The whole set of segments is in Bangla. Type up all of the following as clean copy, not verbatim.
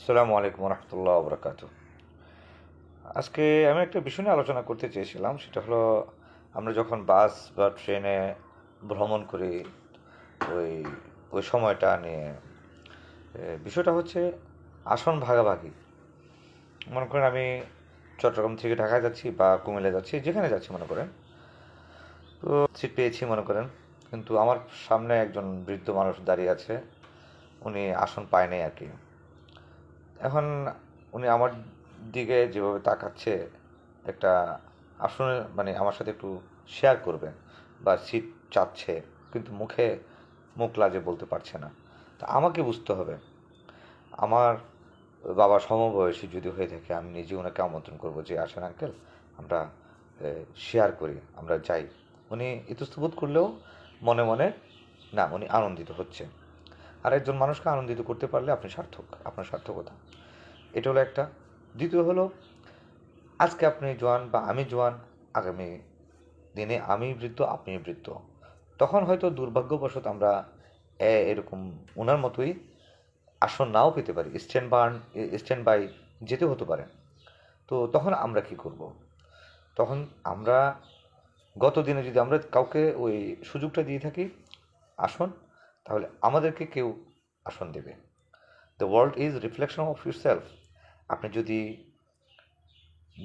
আসসালামু আলাইকুম রহমতুল্লাহ বরকাত। আজকে আমি একটা বিষয় নিয়ে আলোচনা করতে চেয়েছিলাম, সেটা হলো আমরা যখন বাস বা ট্রেনে ভ্রমণ করি ওই ওই সময়টা নিয়ে। বিষয়টা হচ্ছে আসন ভাগাভাগি। মনে করেন আমি চট্টগ্রাম থেকে ঢাকায় যাচ্ছি বা কুমিল্লা যাচ্ছি, যেখানে যাচ্ছি মনে করেন, তো সিট পেয়েছি মনে করেন, কিন্তু আমার সামনে একজন বৃদ্ধ মানুষ দাঁড়িয়ে আছে, উনি আসন পায় নাই আর কি। এখন উনি আমার দিকে যেভাবে তাকাচ্ছে, একটা আসলে মানে আমার সাথে একটু শেয়ার করবে বা সিট চাচ্ছে, কিন্তু মুখ লাজে বলতে পারছে না। তা আমাকে বুঝতে হবে, আমার বাবা সমবয়সী যদি হয়ে থাকে, আমি নিজে ওনাকে আমন্ত্রণ করবো যে আসেন আঙ্কেল, আমরা শেয়ার করি, আমরা যাই। উনি ইতস্তত করলেও মনে মনে না, উনি আনন্দিত হচ্ছে। আর একজন মানুষকে আনন্দিত করতে পারলে আপনি সার্থক, আপনার সার্থকতা। এটা হলো একটা। দ্বিতীয় হলো, আজকে আপনি জোয়ান বা আমি জোয়ান, আগামী দিনে আমি বৃদ্ধ, আপনি বৃদ্ধ, তখন হয়তো দুর্ভাগ্যবশত আমরা এরকম ওনার মতোই আসন নাও পেতে পারি, স্ট্যান্ড বাই যেতে হতে পারে। তো তখন আমরা কি করব? তখন আমরা গত দিনে যদি আমরা কাউকে ওই সুযোগটা দিয়ে থাকি আসন, তাহলে আমাদেরকে কেউ আসন দেবে। The world is reflection of your self. আপনি যদি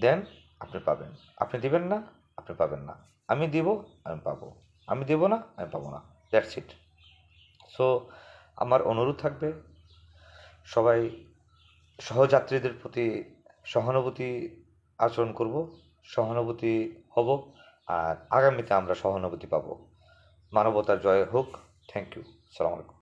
দেন, আপনি পাবেন। আপনি দিবেন না, আপনি পাবেন না। আমি দিব, আমি পাবো। আমি দেব না, আমি পাবো না। That's it. সো আমার অনুরোধ থাকবে, সবাই সহযাত্রীদের প্রতি সহানুভূতি আচরণ করব, সহানুভূতি হব, আর আগামীতে আমরা সহানুভূতি পাবো। মানবতার জয় হোক। Thank you. সালাম আলাইকুম।